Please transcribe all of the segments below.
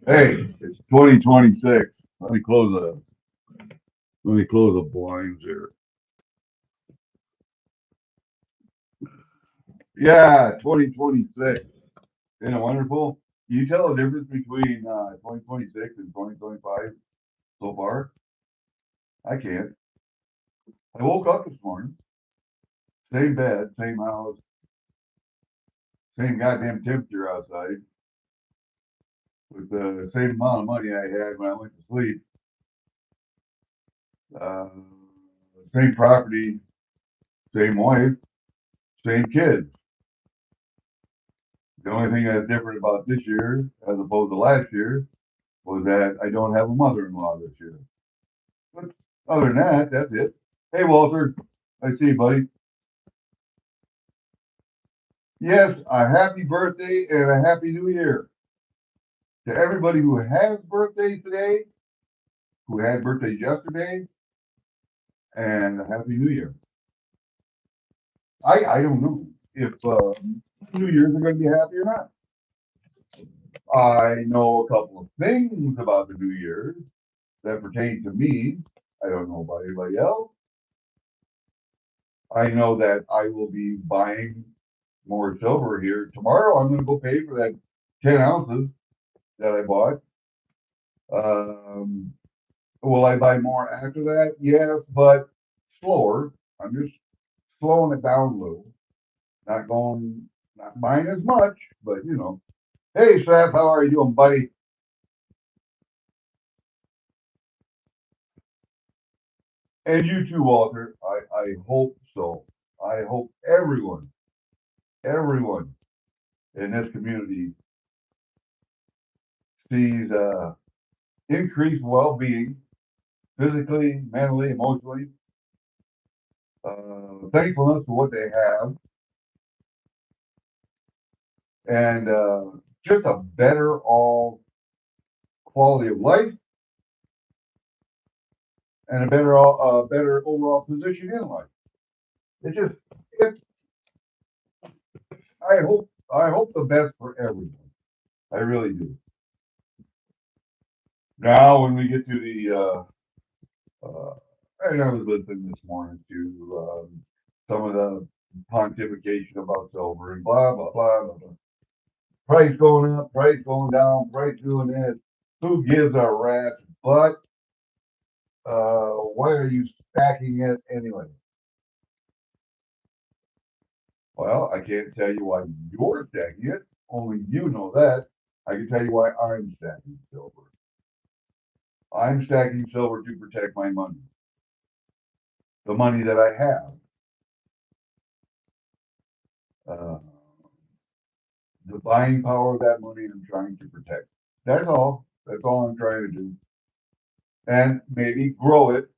Hey, it's 2026. Let me close the blinds here. Yeah, 2026. Isn't it wonderful? Can you tell the difference between 2026 and 2025 so far? I can't. I woke up this morning, same bed, same house, same goddamn temperature outside, with the same amount of money I had when I went to sleep. Uh, Same property, same wife, same kids. The only thing that's different about this year, as opposed to last year, was that I don't have a mother-in-law this year. But other than that, that's it. Hey, Walter, I see you, buddy. Yes, a happy birthday and a happy new year to everybody who has birthdays today, who had birthdays yesterday, and a happy new year. I don't know if New Year's are going to be happy or not. I know a couple of things about the New Year that pertain to me. I don't know about anybody else. I know that I will be buying more silver here. Tomorrow I'm going to go pay for that 10 ounces that I bought. Um, will I buy more after that? Yes, but slower. I'm just slowing it down a little. Not going, not buying as much, but you know. Hey, Seth, how are you doing, buddy? And you too, Walter. I hope so. I hope everyone in this community sees increased well-being, physically, mentally, emotionally, thankfulness for what they have, and just a better all quality of life and a better overall position in life. It just, it, I hope the best for everyone. I really do. Now, when we get to and I was listening this morning to some of the pontification about silver and blah blah blah blah blah. Price going up, price going down, price doing this. Who gives a rat's butt? Why are you stacking it anyway? Well, I can't tell you why you're stacking it. Only you know that. I can tell you why I'm stacking silver. I'm stacking silver to protect my money, the money that I have. Uh, the buying power of that money I'm trying to protect. That's all. That's all I'm trying to do. And maybe grow it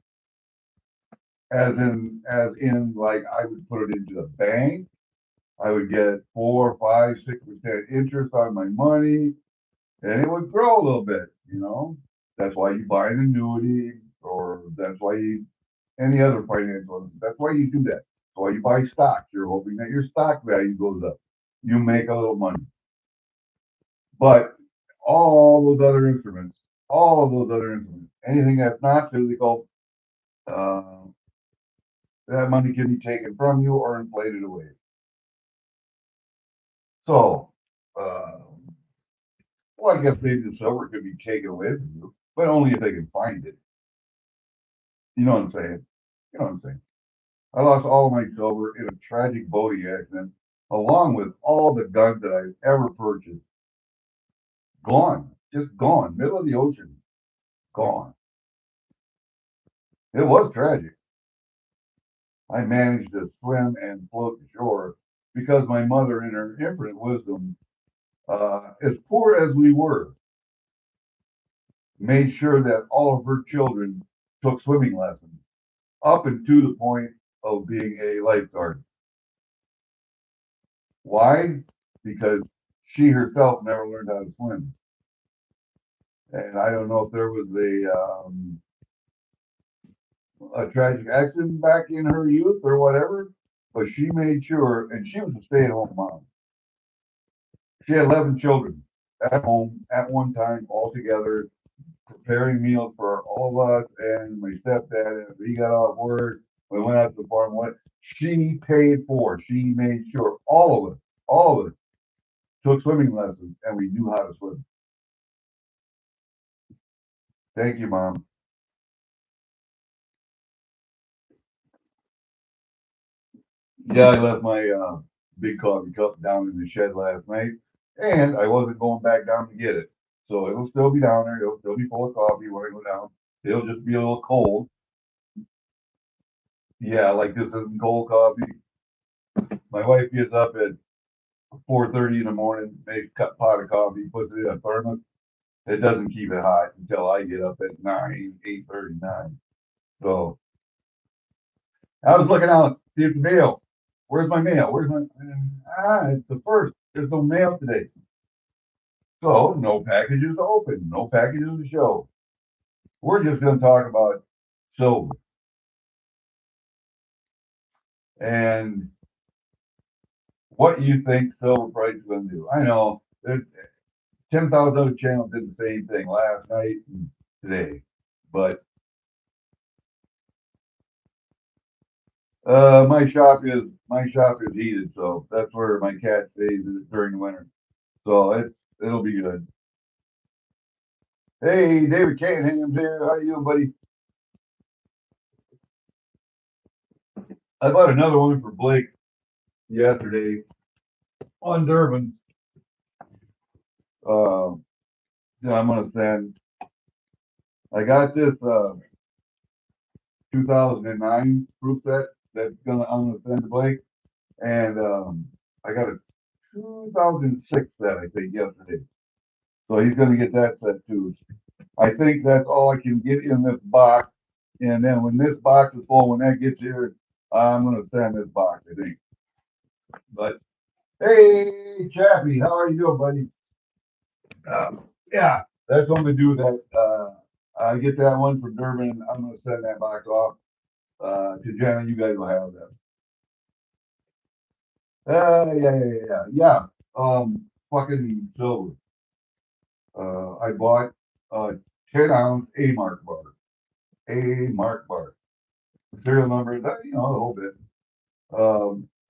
as in like I would put it into the bank. I would get 4, 5, 6% interest on my money, and it would grow a little bit. That's why you buy an annuity, or that's why you any other financial. That's why you do that. That's why you buy stocks. You're hoping that your stock value goes up. You make a little money. But all of those other instruments, anything that's not physical, uh, that money can be taken from you or inflated away. So, uh, well, I guess maybe the silver could be taken away from you, but only if they can find it. You know what I'm saying? You know what I'm saying? I lost all of my silver in a tragic boating accident, along with all the guns that I've ever purchased. Gone, just gone, middle of the ocean, gone. It was tragic. I managed to swim and float to shore because my mother, in her infinite wisdom, as poor as we were, made sure that all of her children took swimming lessons up and to the point of being a lifeguard. Why? Because she herself never learned how to swim. And I don't know if there was a tragic accident back in her youth or whatever, but she made sure, and she was a stay-at-home mom. She had 11 children. at home at one time all together, preparing meals for all of us and my stepdad. And he got off work. We went out to the farm. What she paid for, she made sure all of us took swimming lessons, and we knew how to swim. Thank you, Mom. Yeah, I left my big coffee cup down in the shed last night, and I wasn't going back down to get it. So it'll still be down there. It'll still be full of coffee when I go down. It'll just be a little cold. Yeah, like this isn't cold coffee. My wife gets up at 4:30 in the morning, makes a pot of coffee, puts it in a thermos. It doesn't keep it hot until I get up at 8:39. So I was looking out, see if the mail. Where's my mail? Where's my? It's the first. There's no mail today. So no packages to open, no packages to show. We're just going to talk about silver and what you think silver price is going to do. I know there's 10,000 other channels did the same thing last night and today, but my shop is heated, so that's where my cat stays during the winter. So it'll be good. Hey, David Canningham's here. How you doing, buddy? I bought another one for Blake yesterday on Durban. Uh, yeah, I'm gonna send. I got this 2009 proof set I'm gonna send to Blake, and I got a 2006 set I think yesterday. So he's gonna get that set too. I think that's all I can get in this box, and then when this box is full, when that gets here, I'm gonna send this box. I think. But hey, Chappie, how are you doing, buddy? Yeah, that's something to do with that. I get that one from Durban. I'm gonna send that box off to Jenna. You guys will have that. Yeah. Fucking silver. I bought a 10-ounce A Mark bar. A Mark bar. The serial number is the whole bit.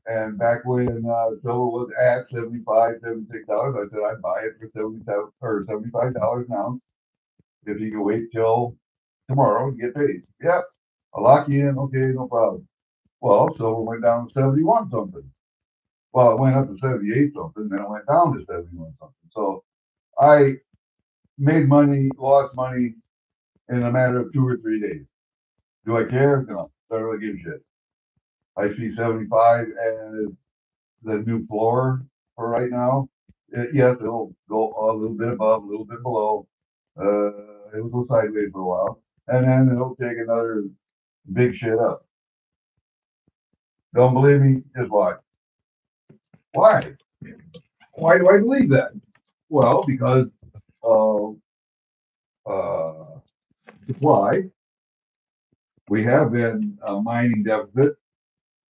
And back when silver was at 75, $76, I said I'd buy it for 70 or $75 an ounce if you can wait till tomorrow to get paid. Yep, I'll lock you in. Okay, no problem. Well, silver went down to 71 something. Well, it went up to 78 something, then it went down to 71 something. So I made money, lost money in a matter of 2 or 3 days. Do I care? No, don't really give a shit. I see 75 as the new floor for right now. Yes, it'll go a little bit above, a little bit below. It'll go sideways for a while, and then it'll take another big shit up. Don't believe me? Just watch. Why? Why do I believe that? Well, because of supply. We have been a mining deficit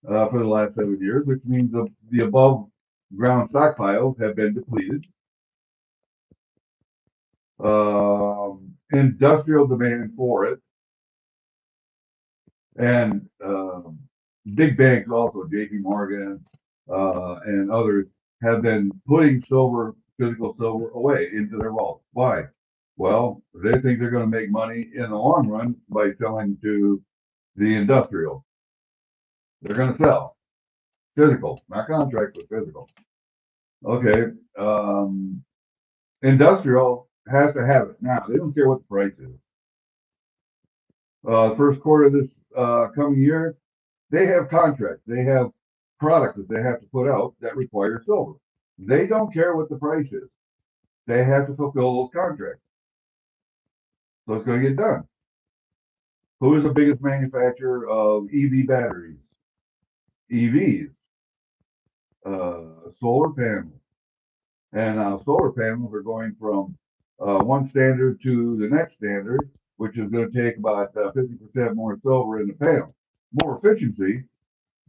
for the last 7 years, which means the above ground stockpiles have been depleted. Industrial demand for it, and big banks also, J.P. Morgan and others, have been putting physical silver away into their vaults. Why? Well, they think they're going to make money in the long run by selling to the industrial. They're going to sell physical, not contract, but physical. Okay. Industrial has to have it now. They don't care what the price is. First quarter of this coming year, they have contracts. They have products that they have to put out that require silver. They don't care what the price is. They have to fulfill those contracts. So it's going to get done. Who is the biggest manufacturer of EV batteries? EVs, solar panels. And now solar panels are going from one standard to the next standard, which is going to take about 50% more silver in the panel. More efficiency,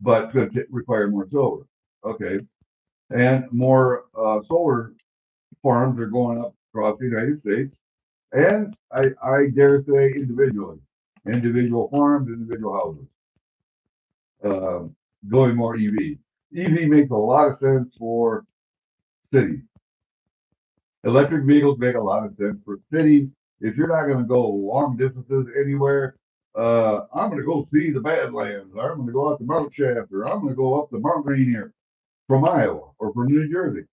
but it's going to require more silver. Okay. And more solar farms are going up across the United States, and I dare say individually, individual farms, individual houses, um, going more EV. EV makes a lot of sense for cities. Electric vehicles make a lot of sense for cities. If you're not going to go long distances anywhere, I'm going to go see the Badlands, or I'm going to go out to Mount Shasta, or I'm going to go up the Mount Rainier from Iowa or from New Jersey.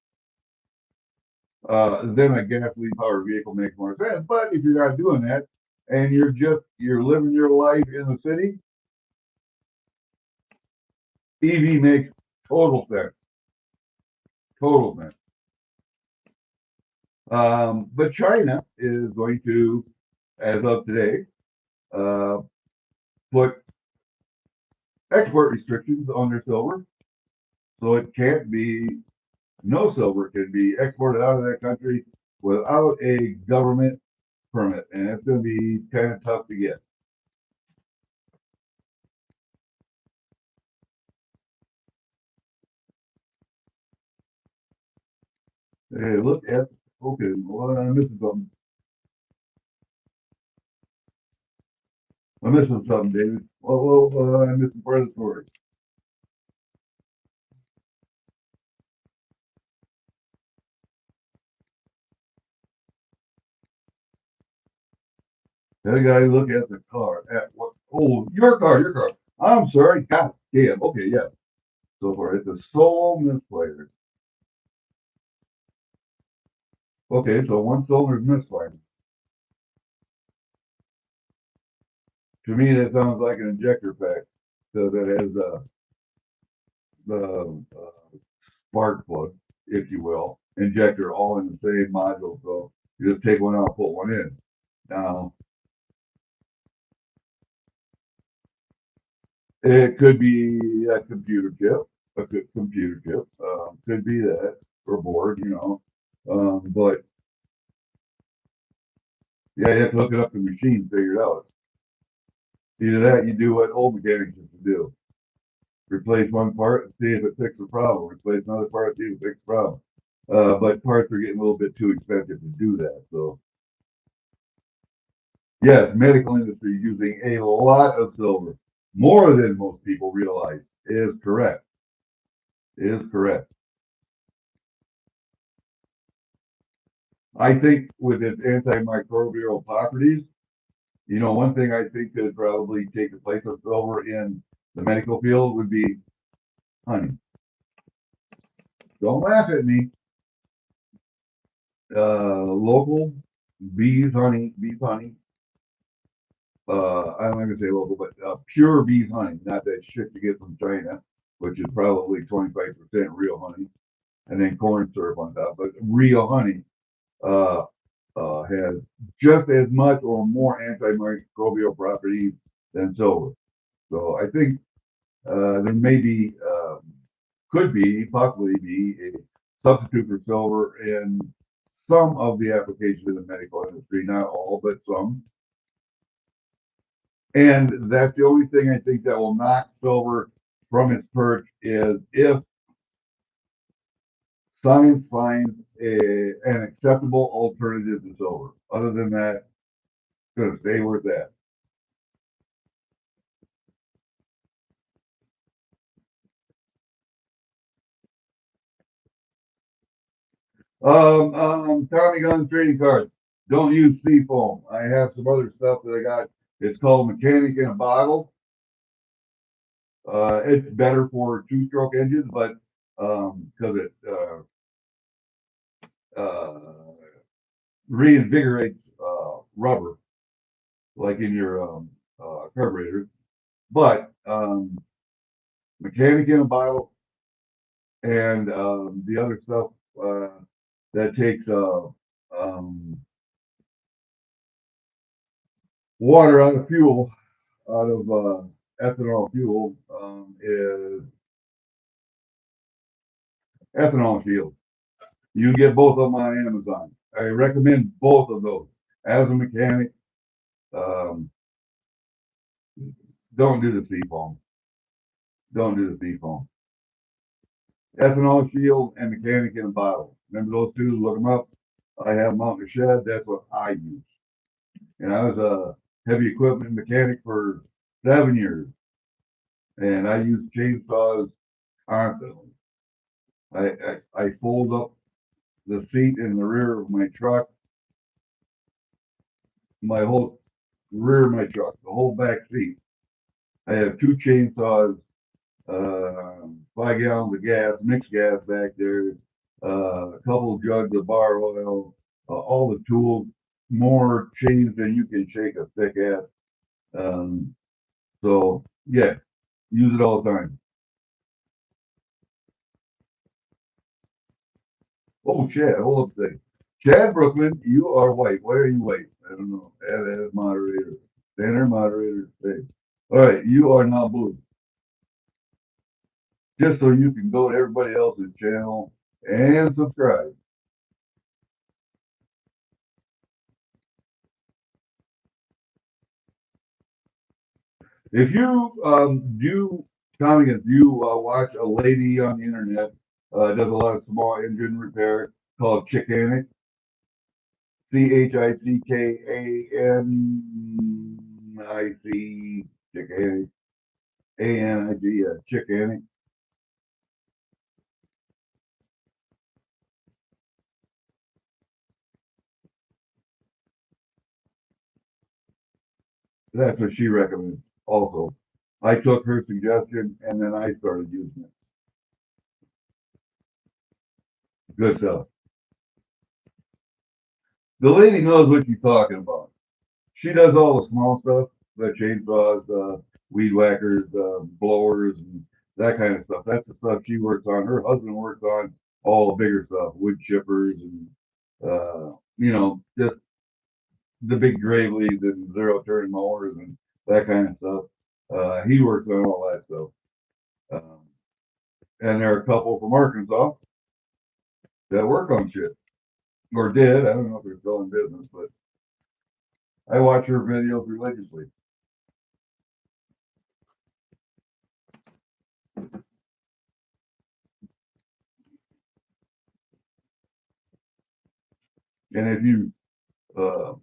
Then a gasoline powered vehicle makes more sense. But if you're not doing that and you're living your life in the city, EV makes total sense. Total sense. But China is going to, as of today, uh, put export restrictions on their silver, so it can't be, no silver can be exported out of that country without a government permit, and it's going to be kind of tough to get. Hey, look at, okay, well, I'm missing something. I'm missing something, David. Well, I'm missing part of the story. That guy look at the car. At what? Oh, your car, your car. I'm sorry. God damn. Okay, yeah. So far, it's a solo misfire. Okay, so one cylinder is misfiring. To me, that sounds like an injector pack. So that has the spark plug, if you will, injector all in the same module. So you just take one out, put one in. Now, it could be a computer chip, a good computer chip. Could be that or board, you know. But yeah, you have to look it up in the machine, figure it out. Either that, you do what old mechanics used to do: replace one part and see if it fixes the problem. Replace another part, see if it fixes the problem. But parts are getting a little bit too expensive to do that. So yes, medical industry using a lot of silver, more than most people realize, is correct. Is correct. I think with its antimicrobial properties, you know, one thing I think could probably take the place of silver in the medical field would be honey. Don't laugh at me. Local bees honey. I'm not gonna say local, but pure bees honey, not that shit you get from China, which is probably 25% real honey, and then corn syrup on top. But real honey uh, has just as much or more antimicrobial properties than silver. So I think there may be, could be, possibly be a substitute for silver in some of the applications in the medical industry, not all, but some. And that's the only thing I think that will knock silver from its perch is if science finds an acceptable alternative to silver. Other than that, it's going to stay where it's at. Tommy gun trading cards. Don't use sea foam. I have some other stuff that I got. It's called mechanic in a bottle. It's better for two-stroke engines, but because it uh, reinvigorates rubber, like in your carburetor. But mechanic in a bottle and the other stuff that takes um, water out of fuel, out of ethanol fuel, is ethanol shield. You can get both of them on Amazon. I recommend both of those. As a mechanic, um, don't do the seafoam. Don't do the seafoam. ethanol shield and mechanic in a bottle. Remember those two? Look them up. I have them out in the shed. That's what I use. And I was a heavy equipment mechanic for 7 years, and I use chainsaws constantly. I fold up the seat in the rear of my truck, my whole rear of my truck, the whole back seat. I have two chainsaws, 5 gallons of gas, mixed gas back there, a couple of jugs of bar oil, all the tools, more chains than you can shake a stick at. Um, so yeah, use it all the time. Oh, Chad, hold up a second. Chad Brooklyn, you are white. Why are you white? I don't know. Add moderator. Center moderator. Stay. All right, you are now blue. Just so you can go to everybody else's channel and subscribe. If you do, Tommy, if you watch a lady on the internet, does a lot of small engine repair called Chickanic, Chickanic, Chickanic, ANIC, Chickanic. That's what she recommends also. I took her suggestion and then I started using it. Good stuff. The lady knows what she's talking about. She does all the small stuff, the chainsaws, weed whackers, blowers, and that kind of stuff. That's the stuff she works on. Her husband works on all the bigger stuff, wood chippers and just the big gravelies and zero turn mowers and that kind of stuff. He works on all that stuff. Um, and there are a couple from Arkansas that work on shit or did. I don't know if they're still in business, but I watch her videos religiously. And if you uh,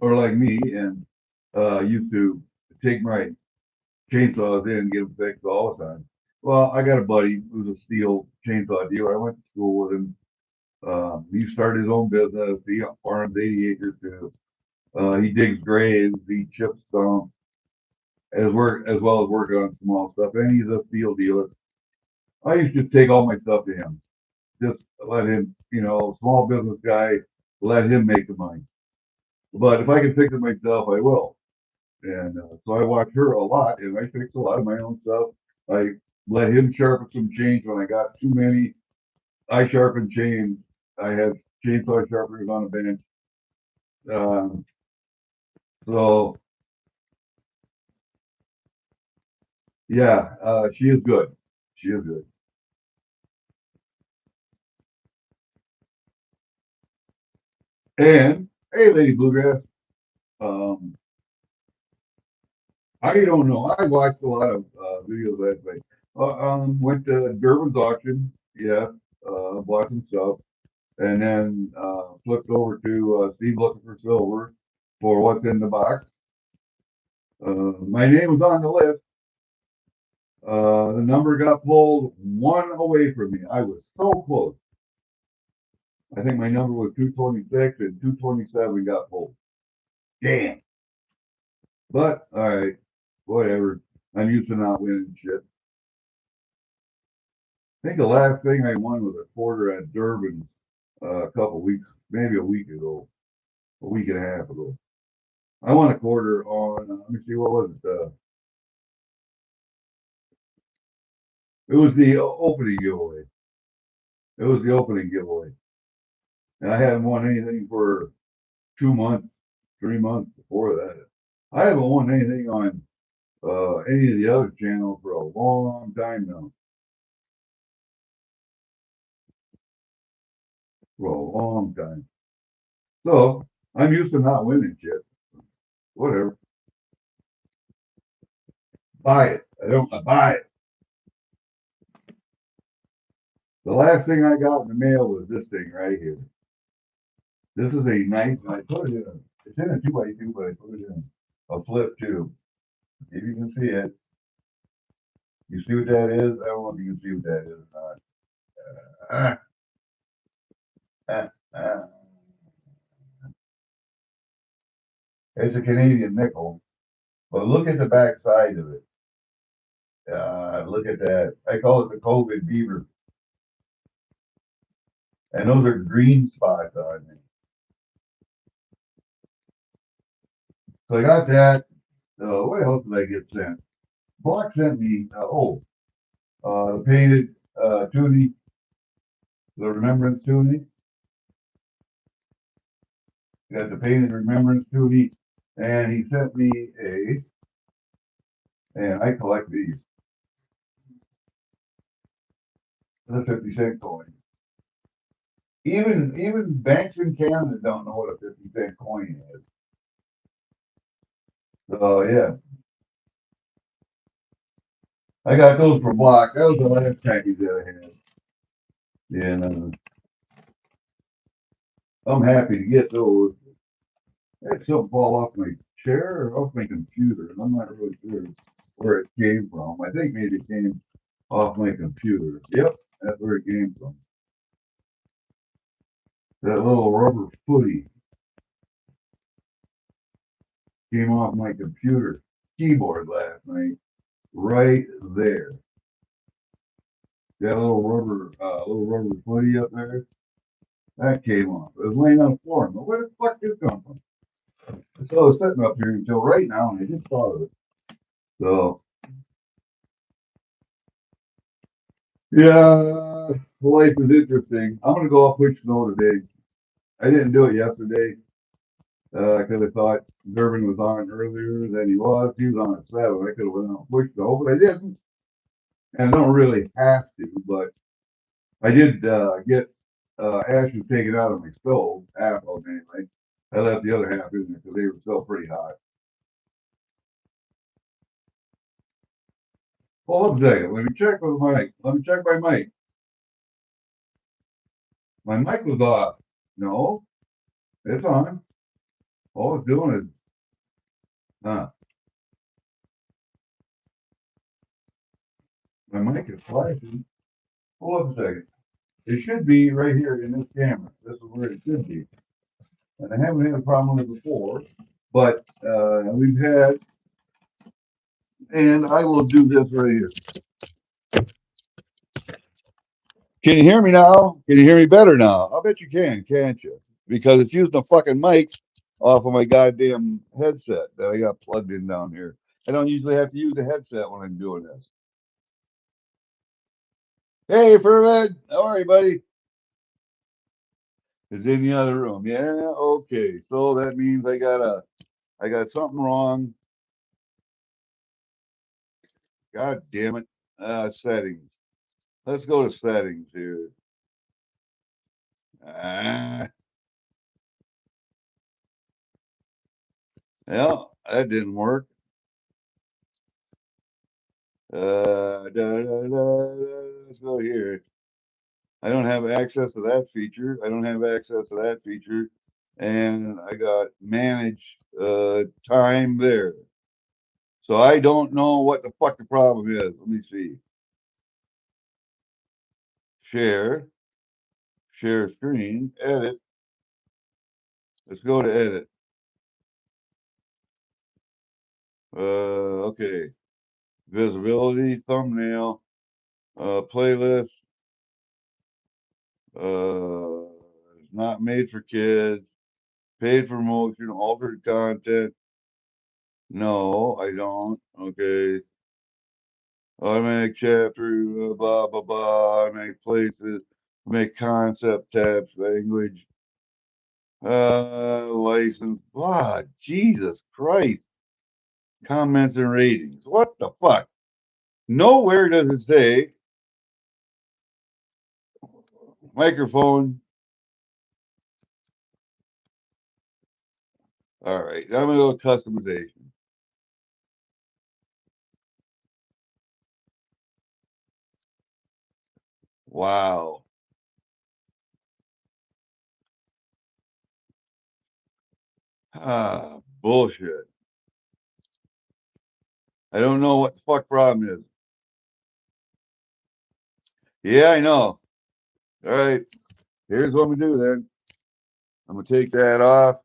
are like me and used to take my chainsaws in and get them fixed all the time, well, I got a buddy who's a steel chainsaw dealer. I went to school with him. He started his own business. He farms 80 acres too. He digs graves. He chips stumps as well as working on small stuff. And he's a steel dealer. I used to take all my stuff to him. Just let him, small business guy, let him make the money. But if I can fix it myself, I will. And so I watch her a lot, and I fix a lot of my own stuff. I let him sharpen some chains when I got too many. I sharpen chains. I have chainsaw sharpeners on the bench. Um, so yeah, she is good. She is good. And hey, Lady Bluegrass, um, I don't know. I watched a lot of videos last night. Went to Durban's auction, yeah, bought some stuff, and then flipped over to Steve looking for silver for what's in the box. My name was on the list. The number got pulled one away from me. I was so close. I think my number was 226 and 227 got pulled. Damn. But all right, whatever. I'm used to not winning shit. I think the last thing I won was a quarter at Durban a couple weeks, maybe a week ago, a week and a half ago. I won a quarter on. Let me see, what was it? It was the opening giveaway. It was the opening giveaway, and I hadn't won anything for 2 months, 3 months before that. I haven't won anything on any of the other channels for a long time now. For a long time. So I'm used to not winning shit. Whatever. Buy it. I don't buy it. The last thing I got in the mail was this thing right here. This is a nice, I put it in it's in a 2x2, but I put it in a flip tube. If you can see it, you see what that is? I don't know if you can see what that is or not. It's a Canadian nickel, but look at the back side of it. Look at that. I call it the COVID beaver. And those are green spots on me. So I got that. What else did I get sent? Block sent me, the painted toonie, the remembrance toonie. Got the painted remembrance toonie. And he sent me and I collect these. The 50-cent coin. Even banks in Canada don't know what a 50-cent coin is. So yeah, I got those for Block. That was the last package that I had. And I'm happy to get those. I had something fall off my chair or off my computer, and I'm not really sure where it came from. I think maybe it came off my computer. Yep, that's where it came from. That little rubber footy came off my computer keyboard last night, right there. That little rubber footy up there, that came off. It was laying on the floor. I'm like, where the fuck did it come from? So I was sitting up here until right now, and I just thought of it. So yeah, life is interesting. I'm gonna go up push snow today. I didn't do it yesterday because I thought Durbin was on earlier than he was. He was on at 7. I could have went out and pushed snow, but I didn't. And I don't really have to, but I did get ashes taken out of my stove, half of them anyway. I left the other half in there because they were still pretty hot. Hold up a second. Let me check with my mic. Let me check my mic. My mic was off. No, it's on. All it's doing is, my mic is flashing. Hold up a second. It should be right here in this camera. This is where it should be. And I haven't had a problem with it before, but we've had, and I will do this right here. Can you hear me now? Can you hear me better now? I bet you can, can't you? Because it's using the fucking mic off of my goddamn headset that I got plugged in down here. I don't usually have to use a headset when I'm doing this. Hey, Furman, how are you, buddy? Is in the other room. Yeah, okay. So that means I got something wrong. God damn it. Settings. Let's go to settings here. Ah, well, that didn't work. Let's go here. I don't have access to that feature. I don't have access to that feature. And I got manage time there. So I don't know what the fuck the problem is. Let me see. Share, share screen, edit. Let's go to edit. Okay. Visibility, thumbnail, playlist, not made for kids, paid promotion, altered content. No, I don't. Okay. Automatic chapter, blah, blah, blah. Automatic places, make concept tabs, language, license, blah. Jesus Christ. Comments and ratings. What the fuck? Nowhere does it say microphone. All right, I'm gonna go customization. Wow. Ah, bullshit. I don't know what the fuck problem is. Yeah, I know. All right. Here's what I'm gonna do then. I'm gonna take that off,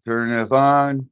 turn this on.